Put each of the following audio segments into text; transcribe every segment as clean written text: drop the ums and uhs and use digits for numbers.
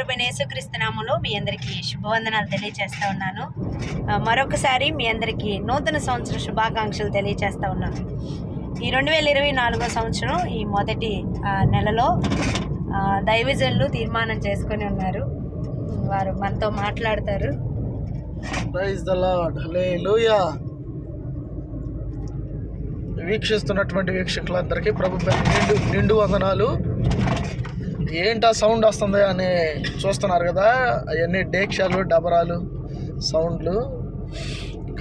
ప్రభువైన యేసుక్రీస్తు నామములో మీ అందరికీ శుభవందనాలు తెలియజేస్తా ఉన్నాను. మరొకసారి మీ అందరికీ నూతన సంవత్సర శుభాకాంక్షలు తెలియజేస్తా ఉన్నాను. ఈ 2024 సంవత్సరం ఈ మొదటి నెలలో దైవజనులు తీర్మానం చేసుకొని ఉన్నారు. వారు మనతో మాట్లాడతారు. Praise the lord, hallelujah. వీక్షిస్తున్నటువంటి వీక్షకులందరికీ ప్రభు నిండు వందనాలు. ఏంటా సౌండ్ వస్తుంది అని చూస్తున్నారు కదా, అవన్నీ డేక్షాలు డబరాలు సౌండ్లు.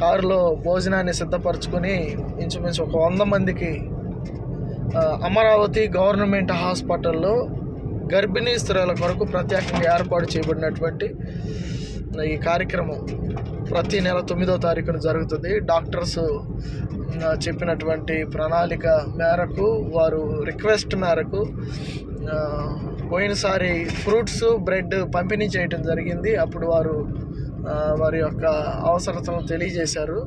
కారులో భోజనాన్ని సిద్ధపరచుకొని ఇంచుమించు ఒక 100 మందికి అమరావతి గవర్నమెంట్ హాస్పిటల్లో గర్భిణీ స్త్రీల కొరకు ప్రత్యేకంగా ఏర్పాటు చేయబడినటువంటి ఈ కార్యక్రమం ప్రతి నెల 9వ తారీఖున జరుగుతుంది. డాక్టర్స్ చెప్పినటువంటి ప్రణాళిక మేరకు, వారు రిక్వెస్ట్ మేరకు పోయినసారి ఫ్రూట్స్ బ్రెడ్ పంపిణీ చేయటం జరిగింది. అప్పుడు వారి యొక్క అవసరతను తెలియజేశారు.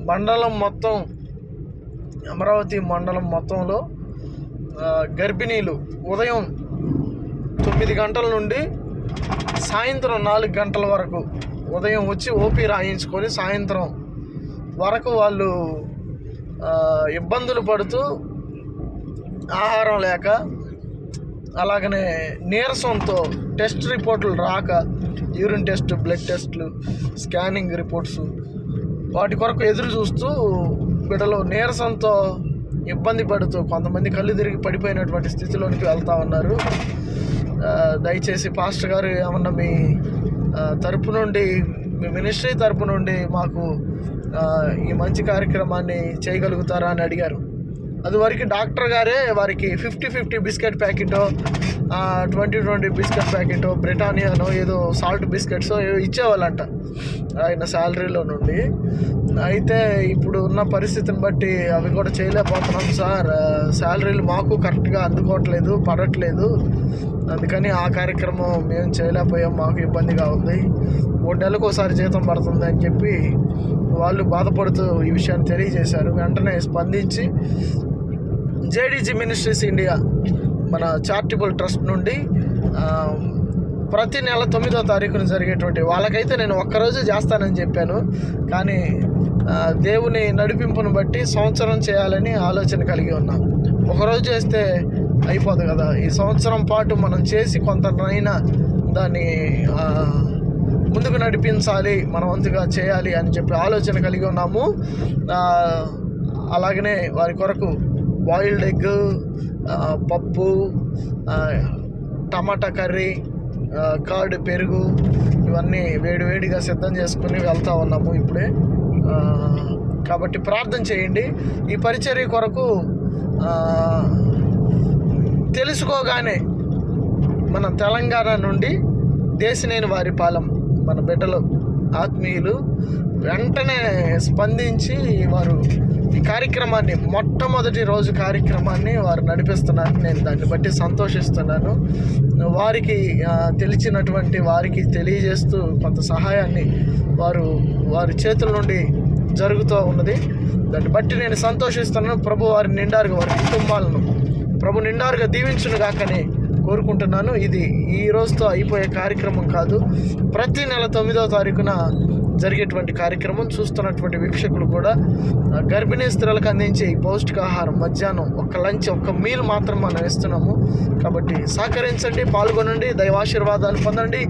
మండలం మొత్తం, అమరావతి మండలం మొత్తంలో గర్భిణీలు ఉదయం 9 గంటల నుండి సాయంత్రం 4 గంటల వరకు ఉదయం వచ్చి ఓపీ రాయించుకొని సాయంత్రం వరకు వాళ్ళు ఇబ్బందులు పడుతూ ఆహారం లేక, అలాగనే నీరసంతో, టెస్ట్ రిపోర్టులు రాక, యూరిన్ టెస్ట్, బ్లడ్ టెస్టులు, స్కానింగ్ రిపోర్ట్స్, వాటి కొరకు ఎదురు చూస్తూ బిడ్డలు నీరసంతో ఇబ్బంది పడుతూ కొంతమంది కళ్ళు తిరిగి పడిపోయినటువంటి స్థితిలోనికి వెళ్తూ ఉన్నారు. దయచేసి పాస్టర్ గారు ఏమన్నా మీ తరపు నుండి, మీ మినిస్ట్రీ తరపు నుండి మాకు ఈ మంచి కార్యక్రమాన్ని చేయగలుగుతారా అని అడిగారు. అదివరకు డాక్టర్ గారే వారికి 50-50 బిస్కెట్ ప్యాకెటో, 20-20 బిస్కెట్ ప్యాకెటో, బ్రిటానియానో ఏదో సాల్ట్ బిస్కెట్సో ఇచ్చేవాళ్ళంట ఆయన శాలరీలో నుండి. అయితే ఇప్పుడు ఉన్న పరిస్థితిని బట్టి అవి కూడా చేయలేకపోతున్నాం సార్, శాలరీలు మాకు కరెక్ట్గా అందుకోవట్లేదు, పడట్లేదు, అందుకని ఆ కార్యక్రమం మేము చేయలేకపోయాం, మాకు ఇబ్బందిగా ఉంది, 3 నెలలకు ఒకసారి జీతం పడుతుంది అని చెప్పి వాళ్ళు బాధపడుతూ ఈ విషయాన్ని తెలియజేశారు. వెంటనే స్పందించి జేడీజీ మినిస్ట్రీస్ ఇండియా మన చారిటబుల్ ట్రస్ట్ నుండి ప్రతి నెల 9వ తారీఖున జరిగేటువంటి వాళ్ళకైతే నేను ఒక్కరోజు చేస్తానని చెప్పాను, కానీ దేవుని నడిపింపును బట్టి సంవత్సరం చేయాలని ఆలోచన కలిగి ఉన్నాం. ఒకరోజు చేస్తే అయిపోదు కదా, ఈ సంవత్సరం పాటు మనం చేసి కొంతనైనా దాన్ని ముందుకు నడిపించాలి, మన వంతుగా చేయాలి అని చెప్పి ఆలోచన కలిగి ఉన్నాము. అలాగనే వారి కొరకు బాయిల్డ్ ఎగ్, పప్పు, టమాటా కర్రీ, కర్డ్, పెరుగు ఇవన్నీ వేడివేడిగా సిద్ధం చేసుకుని వెళ్తూ ఉన్నాము ఇప్పుడే. కాబట్టి ప్రార్థన చేయండి. ఈ పరిచర్య కొరకు తెలుసుకోగానే మన తెలంగాణ నుండి దేశినేని వారిపాలెం మన బిడ్డలు, ఆత్మీయులు వెంటనే స్పందించి వారు ఈ కార్యక్రమాన్ని, మొట్టమొదటి రోజు కార్యక్రమాన్ని వారు నడిపిస్తున్నారు. నేను దాన్ని బట్టి సంతోషిస్తున్నాను. వారికి తెలిసినటువంటి వారికి తెలియజేస్తూ కొంత సహాయాన్ని వారి చేతుల నుండి జరుగుతూ ఉన్నది. దాన్ని బట్టి నేను సంతోషిస్తున్నాను. ప్రభు వారి నిండారుగా, వారి కుటుంబాలను ప్రభు నిండారుగా దీవించును గాకని కోరుకుంటున్నాను. ఇది ఈ రోజుతో అయిపోయే కార్యక్రమం కాదు, ప్రతి నెల 9వ తారీఖున జరిగేటువంటి కార్యక్రమం. చూస్తున్నటువంటి వీక్షకులు కూడా గర్భిణీ స్త్రీలకు అందించే ఈ పౌష్టికాహారం మధ్యాహ్నం ఒక లంచ్, ఒక మీల్ మాత్రం మనం ఇస్తున్నాము. కాబట్టి సహకరించండి, పాల్గొనండి, దైవాశీర్వాదాలు పొందండి.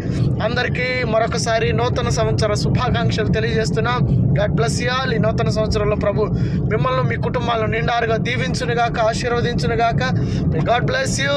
అందరికీ మరొకసారి నూతన సంవత్సర శుభాకాంక్షలు తెలియజేస్తున్నాం. God bless you all. ఈ నూతన సంవత్సరంలో ప్రభు మిమ్మల్ని, మీ కుటుంబాలను నిండారుగా దీవించునుగాక, ఆశీర్వదించునుగాక. God bless you.